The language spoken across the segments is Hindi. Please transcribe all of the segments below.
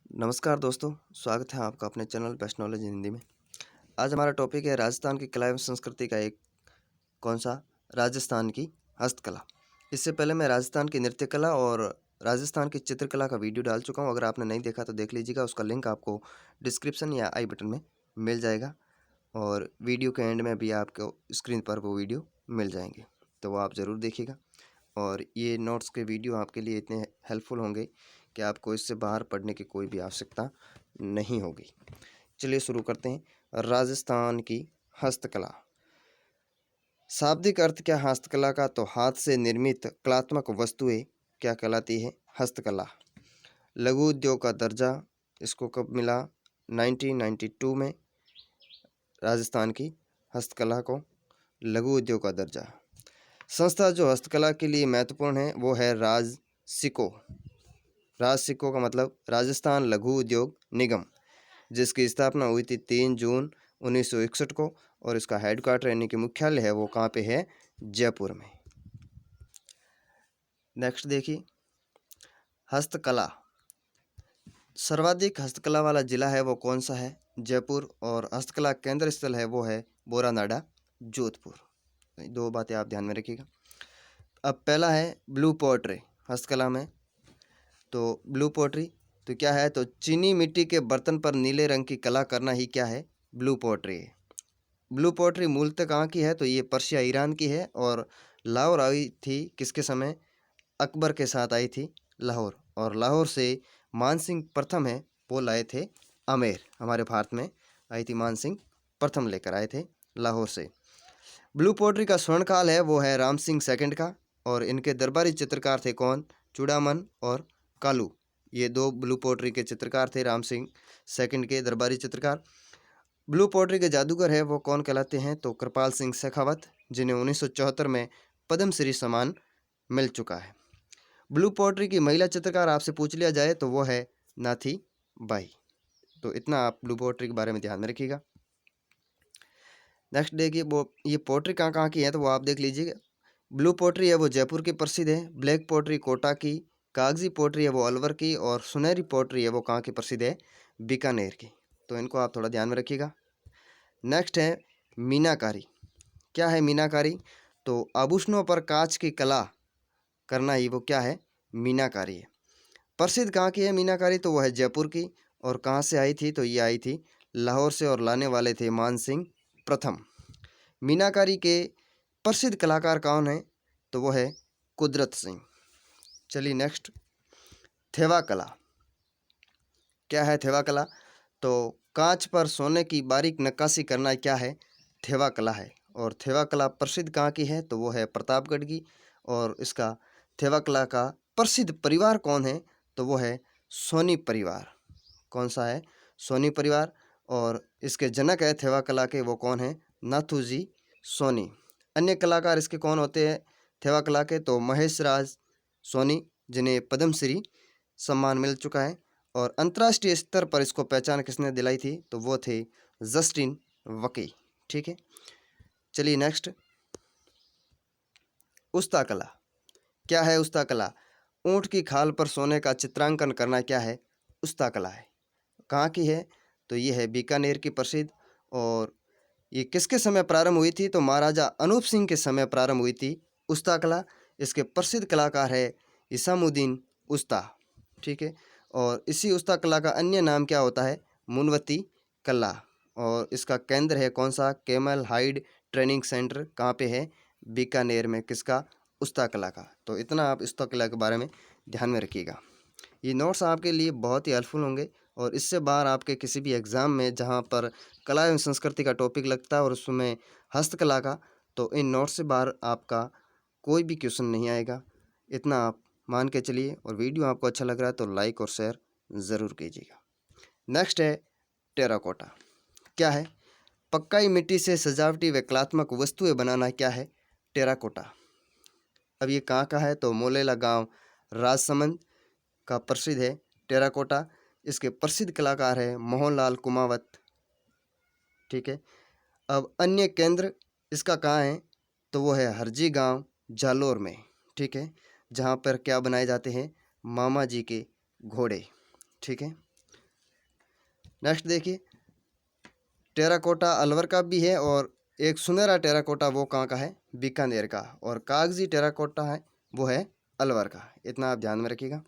नमस्कार दोस्तों, स्वागत है आपका अपने चैनल बेस्ट नॉलेज हिंदी में। आज हमारा टॉपिक है राजस्थान की कला एवं संस्कृति का एक कौन-सा राजस्थान की हस्तकला। इससे पहले मैं राजस्थान की नृत्य कला और राजस्थान की चित्रकला का वीडियो डाल चुका हूँ। अगर आपने नहीं देखा तो देख लीजिएगा, उसका लिंक आपको डिस्क्रिप्शन या आई बटन में मिल जाएगा और वीडियो के एंड में भी आपको स्क्रीन पर वो वीडियो मिल जाएँगे, तो वो आप ज़रूर देखिएगा। और ये नोट्स के वीडियो आपके लिए इतने हेल्पफुल होंगे कि आपको इससे बाहर पढ़ने की कोई भी आवश्यकता नहीं होगी। चलिए शुरू करते हैं। राजस्थान की हस्तकला। शाब्दिक अर्थ क्या है हस्तकला का? तो हाथ से निर्मित कलात्मक वस्तुएं क्या कहलाती है? हस्तकला। लघु उद्योग का दर्जा इसको कब मिला? 1992 में राजस्थान की हस्तकला को लघु उद्योग का दर्जा। संस्था जो हस्तकला के लिए महत्वपूर्ण है वो है राजसिको। राजसिको का मतलब राजस्थान लघु उद्योग निगम, जिसकी स्थापना हुई थी 3 जून 1961 को और इसका हेडक्वार्टर यानी कि मुख्यालय है वो कहाँ पे है? जयपुर में। नेक्स्ट देखिए, हस्तकला। सर्वाधिक हस्तकला वाला जिला है वो कौन सा है? जयपुर। और हस्तकला केंद्र स्थल है वो है बोरानाडा, जोधपुर। दो बातें आप ध्यान में रखिएगा। अब पहला है ब्लू पोएट्री हस्तकला में। तो ब्लू पोएट्री तो क्या है? तो चीनी मिट्टी के बर्तन पर नीले रंग की कला करना ही क्या है? ब्लू पोएट्री है। ब्लू पोएट्री मूलतः कहाँ की है? तो ये पर्शिया ईरान की है और लाहौर आई थी किसके समय? अकबर के साथ आई थी लाहौर। और लाहौर से मान सिंह प्रथम है वो लाए थे आमेर, हमारे भारत में आई थी मान सिंह प्रथम लेकर आए थे लाहौर से। ब्लू पोएट्री का स्वर्णकाल है वो है राम सिंह सेकंड का और इनके दरबारी चित्रकार थे कौन? चूड़ामन और कालू। ये दो ब्लू पोएट्री के चित्रकार थे, राम सिंह सेकंड के दरबारी चित्रकार। ब्लू पोएट्री के जादूगर है वो कौन कहलाते हैं? तो कृपाल सिंह शेखावत, जिन्हें 1974 में पद्मश्री सम्मान मिल चुका है। ब्लू पोएट्री की महिला चित्रकार आपसे पूछ लिया जाए तो वो है नाथी बाई। तो इतना आप ब्लू पोएट्री के बारे में ध्यान में रखिएगा। नेक्स्ट देखिए, वो ये पोएट्री कहाँ कहाँ की है तो वो आप देख लीजिए। ब्लू पोएट्री है वो जयपुर की प्रसिद्ध है, ब्लैक पोएट्री कोटा की, कागजी पोएट्री है वो अलवर की और सुनहरी पोएट्री है वो कहाँ की प्रसिद्ध है? बीकानेर की। तो इनको आप थोड़ा ध्यान में रखिएगा। नेक्स्ट है मीनाकारी। क्या है मीनाकारी? तो आभूषणों पर कांच की कला करना ही वो क्या है? मीनाकारी है। प्रसिद्ध कहाँ की है मीनाकारी? तो वह है जयपुर की। और कहाँ से आई थी? तो ये आई थी लाहौर से और लाने वाले थे मान सिंह प्रथम। मीनाकारी के प्रसिद्ध कलाकार कौन है? तो वो है कुदरत सिंह। चलिए नेक्स्ट, थेवा कला। क्या है थेवा कला? तो कांच पर सोने की बारीक नक्काशी करना क्या है? थेवा कला है। और थेवा कला प्रसिद्ध कहाँ की है? तो वो है प्रतापगढ़ की। और इसका थेवा कला का प्रसिद्ध परिवार कौन है? तो वो है सोनी परिवार। कौन सा है? सोनी परिवार। और इसके जनक है थेवा कला के वो कौन है? नाथूजी सोनी। अन्य कलाकार इसके कौन होते हैं थेवा कला के? तो महेश राज सोनी, जिन्हें पद्मश्री सम्मान मिल चुका है। और अंतर्राष्ट्रीय स्तर पर इसको पहचान किसने दिलाई थी? तो वो थे जस्टिन वकी। ठीक है, चलिए नेक्स्ट, उस्ता कला। क्या है उस्ता कला? ऊंट की खाल पर सोने का चित्रांकन करना क्या है? उस्ता कला है। कहाँ की है? तो ये है बीकानेर की प्रसिद्ध। और ये किसके समय प्रारंभ हुई थी? तो महाराजा अनूप सिंह के समय प्रारंभ हुई थी उस्ता कला। इसके प्रसिद्ध कलाकार है इसामुद्दीन उस्ता। ठीक है, और इसी उस्ता कला का अन्य नाम क्या होता है? मुनवती कला। और इसका केंद्र है कौन सा? Camel hide training centre. कहाँ पे है? बीकानेर में। किसका? उस्ता कला का। तो इतना आप उस्ता कला के बारे में ध्यान में रखिएगा। ये नोट्स आपके लिए बहुत ही हेल्पफुल होंगे और इससे बाहर आपके किसी भी एग्ज़ाम में जहाँ पर कला एवं संस्कृति का टॉपिक लगता है और उसमें हस्तकला का, तो इन नोट्स से बाहर आपका कोई भी क्वेश्चन नहीं आएगा। इतना आप मान के चलिए। और वीडियो आपको अच्छा लग रहा है तो लाइक और शेयर ज़रूर कीजिएगा। नेक्स्ट है टेराकोटा। क्या है? पक्काई मिट्टी से सजावटी व कलात्मक वस्तुएं बनाना क्या है? टेराकोटा। अब ये कहाँ का है? तो मोलेला गांव राजसमंद का प्रसिद्ध है टेराकोटा। इसके प्रसिद्ध कलाकार है मोहनलाल कुमावत। ठीक है, अब अन्य केंद्र इसका कहाँ है? तो वो है हरजी गांव जालोर में। ठीक है, जहाँ पर क्या बनाए जाते हैं? मामा जी के घोड़े। ठीक है, नेक्स्ट देखिए, टेराकोटा अलवर का भी है और एक सुनहरा टेराकोटा वो कहाँ का है, बीकानेर का, और कागजी टेराकोटा है वो है अलवर का। इतना आप ध्यान में रखिएगा।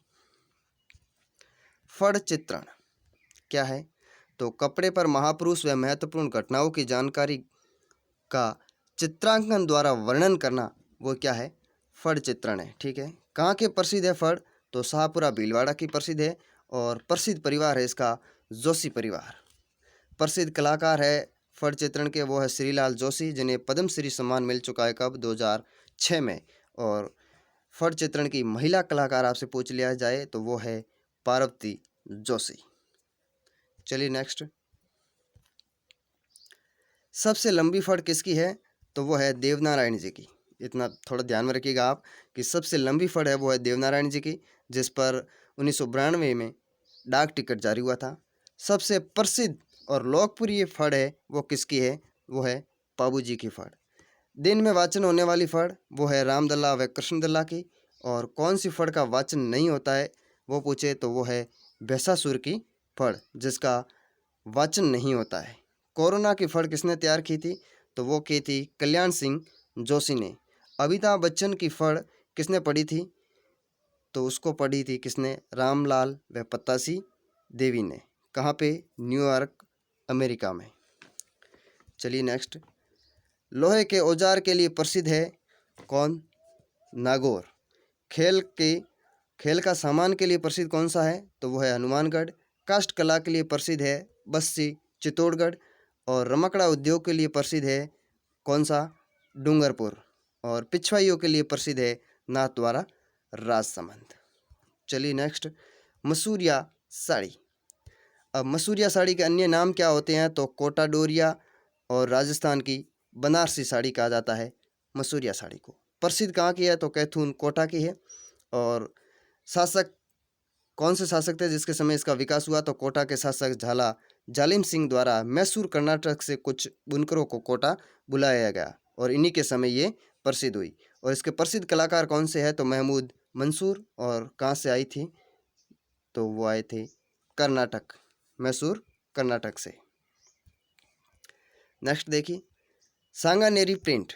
फड़ चित्रण क्या है, तो कपड़े पर महापुरुष व महत्वपूर्ण घटनाओं की जानकारी का चित्रांकन द्वारा वर्णन करना वो क्या है, फड़ चित्रण है। ठीक है, कहाँ के प्रसिद्ध है फड़, तो शाहपुरा भीलवाड़ा की प्रसिद्ध है और प्रसिद्ध परिवार है इसका जोशी परिवार। प्रसिद्ध कलाकार है फड़ चित्रण के वो है श्रीलाल जोशी, जिन्हें पद्मश्री सम्मान मिल चुका है कब, 2006 में। और फड़ चित्रण की महिला कलाकार आपसे पूछ लिया जाए तो वो है पार्वती जोशी। चलिए नेक्स्ट, सबसे लंबी फड़ किसकी है, तो वो है देवनारायण जी की। इतना थोड़ा ध्यान में रखिएगा आप कि सबसे लंबी फड़ है वो है देवनारायण जी की, जिस पर 1992 में डाक टिकट जारी हुआ था। सबसे प्रसिद्ध और लोकप्रिय फड़ है वो किसकी है, वो है पाबू जी की फड़। दिन में वाचन होने वाली फड़ वो है रामदल्ला व कृष्णदल्ला की। और कौन सी फड़ का वाचन नहीं होता है वो पूछे तो वो है भैंसासुर की फड़, जिसका वाचन नहीं होता है। कोरोना की फड़ किसने तैयार की थी, तो वो की थी कल्याण सिंह जोशी ने। अमिताभ बच्चन की फड़ किसने पढ़ी थी, तो उसको पढ़ी थी किसने, रामलाल व पत्तासी देवी ने। कहाँ पे, न्यूयॉर्क अमेरिका में। चलिए नेक्स्ट, लोहे के औजार के लिए प्रसिद्ध है कौन, नागौर। खेल का सामान के लिए प्रसिद्ध कौन सा है, तो वो है हनुमानगढ़। काष्ठ कला के लिए प्रसिद्ध है बस्सी चित्तौड़गढ़। और रमकड़ा उद्योग के लिए प्रसिद्ध है कौन सा, डूंगरपुर। और पिछवाइयों के लिए प्रसिद्ध है नाथद्वारा राजसमंद। चलिए नेक्स्ट, मसूरिया साड़ी। अब मसूरिया साड़ी के अन्य नाम क्या होते हैं, तो कोटा डोरिया और राजस्थान की बनारसी साड़ी कहा जाता है मसूरिया साड़ी को। प्रसिद्ध कहाँ की है, तो कैथून कोटा की है। और शासक कौन से शासक थे जिसके समय इसका विकास हुआ, तो कोटा के शासक झाला जालिम सिंह द्वारा मैसूर कर्नाटक से कुछ बुनकरों को कोटा बुलाया गया और इन्हीं के समय ये प्रसिद्ध हुई। और इसके प्रसिद्ध कलाकार कौन से हैं, तो महमूद मंसूर। और कहाँ से आई थी, तो वो आए थे कर्नाटक, मैसूर कर्नाटक से। नेक्स्ट देखिए, सांगानेरी प्रिंट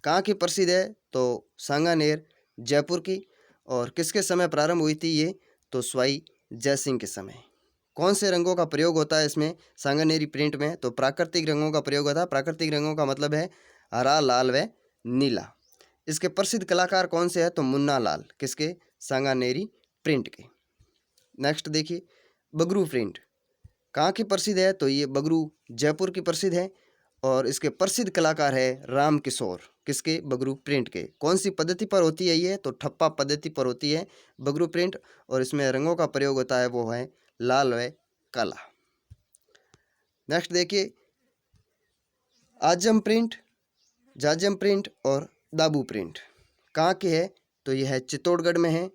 कहाँ की प्रसिद्ध है, तो सांगानेर जयपुर की। और किसके समय प्रारंभ हुई थी ये, तो स्वाई जयसिंह के समय। कौन से रंगों का प्रयोग होता है इसमें, सांगानेरी प्रिंट में, तो प्राकृतिक रंगों का प्रयोग होता है। प्राकृतिक रंगों का मतलब है हरा, लाल व नीला। इसके प्रसिद्ध कलाकार कौन से हैं, तो मुन्ना लाल, किसके, सांगानेरी प्रिंट के। नेक्स्ट देखिए, बगरू प्रिंट कहाँ की प्रसिद्ध है, तो ये बगरू जयपुर की प्रसिद्ध है। और इसके प्रसिद्ध कलाकार है राम किशोर, किसके, बगरू प्रिंट के। कौन सी पद्धति पर होती है ये, तो ठप्पा पद्धति पर होती है बगरू प्रिंट। और इसमें रंगों का प्रयोग होता है वो है लाल व काला। नेक्स्ट देखिए, आजम प्रिंट, जाजम प्रिंट और दाबू प्रिंट कहाँ के है, तो यह है चित्तौड़गढ़ में है।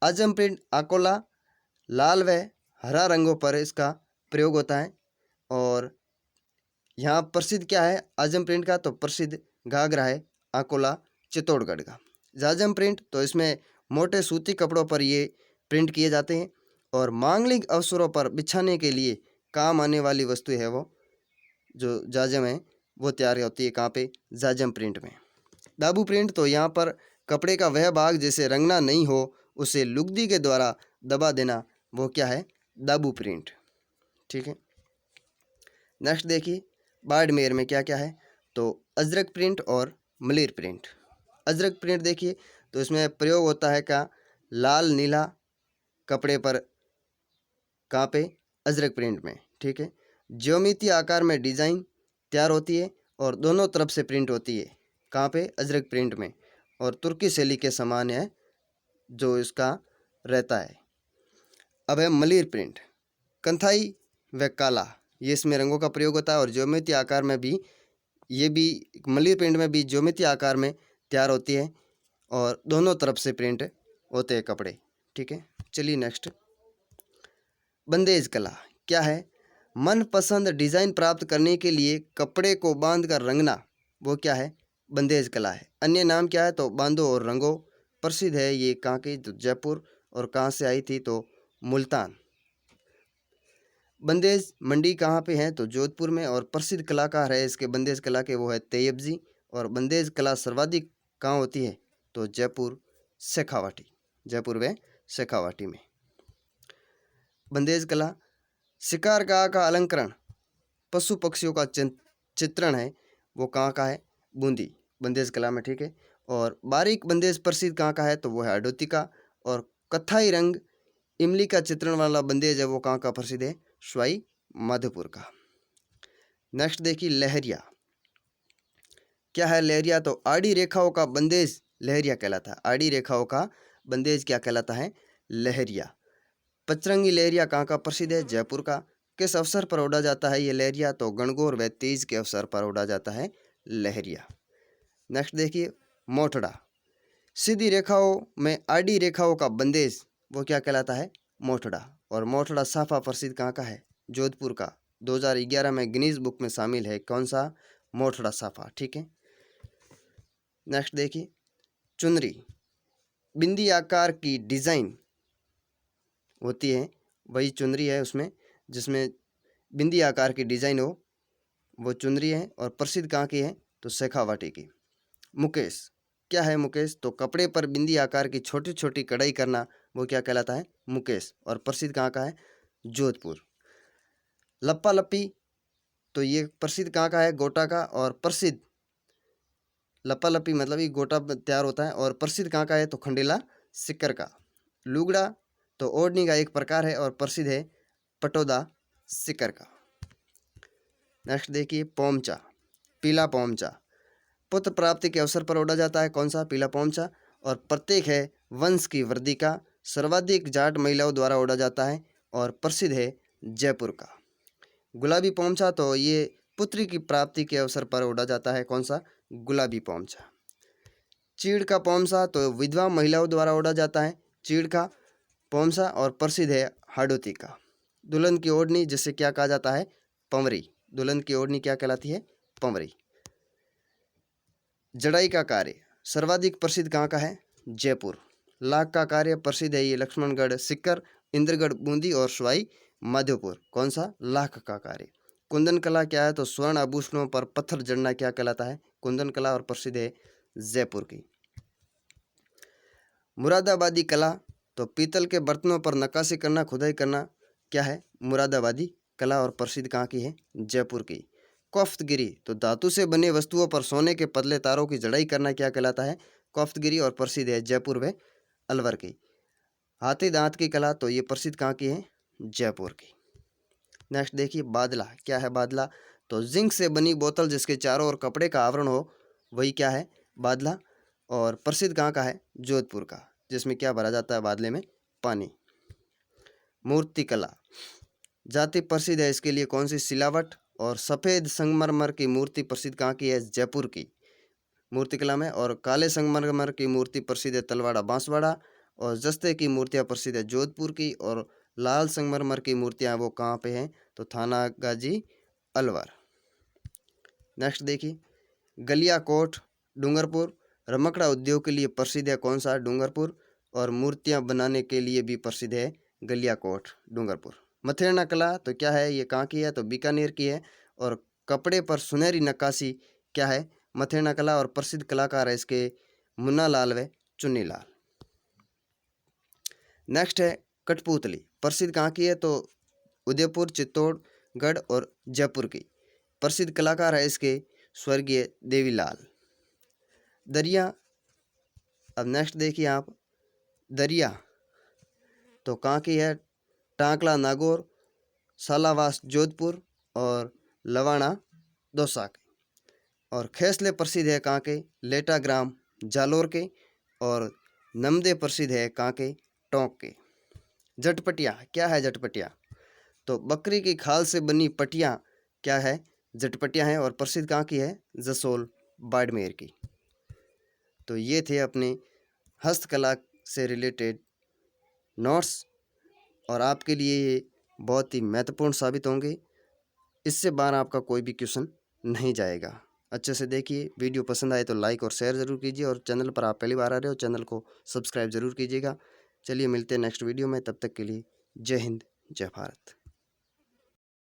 आजम प्रिंट अकोला, लाल व हरा रंगों पर इसका प्रयोग होता है। और यहाँ प्रसिद्ध क्या है आजम प्रिंट का, तो प्रसिद्ध घाघरा है अकोला चित्तौड़गढ़ का। जाजम प्रिंट, तो इसमें मोटे सूती कपड़ों पर ये प्रिंट किए जाते हैं। और मांगलिक अवसरों पर बिछाने के लिए काम आने वाली वस्तु है वो जो जाजम है वो तैयार होती है कहाँ पे, जाजम प्रिंट में। दाबू प्रिंट, तो यहाँ पर कपड़े का वह भाग जैसे रंगना नहीं हो उसे लुगदी के द्वारा दबा देना, वो क्या है, दाबू प्रिंट। ठीक है, नेक्स्ट देखिए, बाड़मेर में क्या क्या है, तो अजरक प्रिंट और मलिर प्रिंट। अजरक प्रिंट देखिए, तो इसमें प्रयोग होता है क्या, लाल नीला कपड़े पर, कहाँ पे, अजरक प्रिंट में। ठीक है, ज्योमेट्री आकार में डिजाइन तैयार होती है और दोनों तरफ से प्रिंट होती है, कहाँ पे, अजरक प्रिंट में। और तुर्की शैली के समान है जो इसका रहता है। अब है मलिर प्रिंट, कंथाई व काला, ये इसमें रंगों का प्रयोग होता है। और ज्योमेट्री आकार में भी, ये भी मलिर प्रिंट में भी ज्योमेट्री आकार में तैयार होती है और दोनों तरफ से प्रिंट होते हैं कपड़े। ठीक है, चलिए नेक्स्ट, बंदेज कला क्या है, मनपसंद डिजाइन प्राप्त करने के लिए कपड़े को बांध कर रंगना, वो क्या है, बंदेज कला है। अन्य नाम क्या है, तो बांधो और रंगो। प्रसिद्ध है ये कहाँ की, तो जयपुर। और कहाँ से आई थी, तो मुल्तान। बंदेज मंडी कहाँ पे है तो जोधपुर में, और प्रसिद्ध कलाकार है इसके बंदेज कला के वो है तैयब जी। और बंदेज कला सर्वाधिक कहाँ होती है तो जयपुर शेखावाटी, जयपुर व शेखावाटी में बंदेज कला। शिकार का अलंकरण पशु पक्षियों का चित्रण है वो कहाँ का है बूंदी बंदेज कला में, ठीक है। और बारीक बंदेज प्रसिद्ध कहाँ का है तो वो है हडोती का। और कत्थाई रंग इमली का चित्रण वाला बंदेज है वो कहाँ का प्रसिद्ध है सवाई माधोपुर का। नेक्स्ट देखिए लहरिया, क्या है लहरिया तो आड़ी रेखाओं का बंदेज लहरिया कहलाता है। आड़ी रेखाओं का बंदेज क्या कहलाता है लहरिया। पचरंगी लहरिया कहाँ का प्रसिद्ध है जयपुर का। किस अवसर पर ओढ़ा जाता है ये लहरिया तो गणगौर व तीज के अवसर पर ओढ़ा जाता है लहरिया। नेक्स्ट देखिए मोठड़ा, सीधी रेखाओं में आड़ी रेखाओं का बंदेज वो क्या कहलाता है मोठड़ा। और मोठड़ा साफा प्रसिद्ध कहाँ का है जोधपुर का, 2011 में गिनीज बुक में शामिल है कौन सा मोठड़ा साफा, ठीक है। नेक्स्ट देखिए चुनरी, बिंदी आकार की डिजाइन होती है वही चुनरी है उसमें जिसमें बिंदी आकार की डिजाइन हो वो चुनरी है। और प्रसिद्ध कहाँ की है तो शेखावाटी की। मुकेश, क्या है मुकेश तो कपड़े पर बिंदी आकार की छोटी छोटी कढ़ाई करना वो क्या कहलाता है मुकेश। और प्रसिद्ध कहाँ का है जोधपुर। लप्पा लप्पी तो ये प्रसिद्ध कहाँ का है गोटा का। और प्रसिद्ध लप्पा लप्पी मतलब ये गोटा तैयार होता है। और प्रसिद्ध कहाँ का है तो खंडेला सिक्कर का। लुगड़ा तो ओढ़नी का एक प्रकार है और प्रसिद्ध है पटोदा सिक्कर का। नेक्स्ट देखिए पोमचा, पीला पोमचा पुत्र प्राप्ति के अवसर पर ओढ़ा जाता है कौन सा पीला पोमचा। और प्रत्येक है वंश की वृद्धि का, सर्वाधिक जाट महिलाओं द्वारा ओढ़ा जाता है और प्रसिद्ध है जयपुर का। गुलाबी पोमचा तो ये पुत्री की प्राप्ति के अवसर पर ओढ़ा जाता है कौन सा गुलाबी पोमचा। चीड़ का पोमसा तो विधवा महिलाओं द्वारा ओढ़ा जाता है चीड़ का पोमसा और प्रसिद्ध है हाडोती का। दुल्हन की ओढ़नी जिसे क्या कहा जाता है पंवरी, दुल्हन की ओढ़नी क्या कहलाती है पंवरी। जड़ाई का कार्य सर्वाधिक प्रसिद्ध कहाँ का है जयपुर। लाख का कार्य प्रसिद्ध है ये लक्ष्मणगढ़ सिक्कर, इंद्रगढ़ बूंदी और सवाई माधोपुर कौन सा लाख का कार्य। कुंदन कला क्या है तो स्वर्ण आभूषणों पर पत्थर जड़ना क्या कहलाता है कुंदन कला और प्रसिद्ध है जयपुर की। मुरादाबादी कला तो पीतल के बर्तनों पर नक्काशी करना खुदाई करना क्या है मुरादाबादी कला और प्रसिद्ध कहाँ की है जयपुर की। कोफ्तगिरी तो धातु से बने वस्तुओं पर सोने के पतले तारों की जड़ाई करना क्या कहलाता है कोफ्तगिरी और प्रसिद्ध है जयपुर व अलवर की। हाथी दांत की कला तो ये प्रसिद्ध कहाँ की है जयपुर की। नेक्स्ट देखिए बादला, क्या है बादला तो जिंक से बनी बोतल जिसके चारों ओर कपड़े का आवरण हो वही क्या है बादला। और प्रसिद्ध कहाँ का है जोधपुर का, जिसमें क्या भरा जाता है बादले में पानी। मूर्ति कला जाति प्रसिद्ध है इसके लिए कौन सी सिलावट। और सफ़ेद संगमरमर की मूर्ति प्रसिद्ध कहाँ की है जयपुर की मूर्ति कला में। और काले संगमरमर की मूर्ति प्रसिद्ध है तलवाड़ा बांसवाड़ा। और जस्ते की मूर्तियाँ प्रसिद्ध है जोधपुर की। और लाल संगमरमर की मूर्तियाँ वो कहाँ पे हैं तो थाना गाजी अलवर। नेक्स्ट देखिए गलिया कोट डूंगरपुर, रमकड़ा उद्योग के लिए प्रसिद्ध है कौन सा डूंगरपुर। और मूर्तियाँ बनाने के लिए भी प्रसिद्ध है गलिया कोट डूंगरपुर। मथेरना कला तो क्या है ये कहाँ की है तो बीकानेर की है। और कपड़े पर सुनहरी नक्काशी क्या है मथेरना कला और प्रसिद्ध कलाकार है इसके मुन्ना लाल व चुन्नी लाल। नेक्स्ट है कठपुतली, प्रसिद्ध कहाँ की है तो उदयपुर चित्तौड़गढ़ और जयपुर की। प्रसिद्ध कलाकार है इसके स्वर्गीय देवीलाल। दरिया, अब नेक्स्ट देखिए आप दरिया तो कहाँ की है टांकला नागौर, सालावास जोधपुर और लवाना दौसा के। और खेसले प्रसिद्ध है कहाँ के लेटा ग्राम जालोर के। और नमदे प्रसिद्ध है कहाँ के टोंक के। जटपटिया, क्या है जटपटिया तो बकरी की खाल से बनी पटिया क्या है जटपटिया है। और प्रसिद्ध कहाँ की है जसोल बाड़मेर की। तो ये थे अपने हस्तकला से रिलेटेड नोट्स और आपके लिए ये बहुत ही महत्वपूर्ण साबित होंगे। इससे बाहर आपका कोई भी क्वेश्चन नहीं जाएगा। अच्छे से देखिए, वीडियो पसंद आए तो लाइक और शेयर ज़रूर कीजिए। और चैनल पर आप पहली बार आ रहे हो चैनल को सब्सक्राइब ज़रूर कीजिएगा। चलिए मिलते हैं नेक्स्ट वीडियो में, तब तक के लिए जय हिंद जय भारत।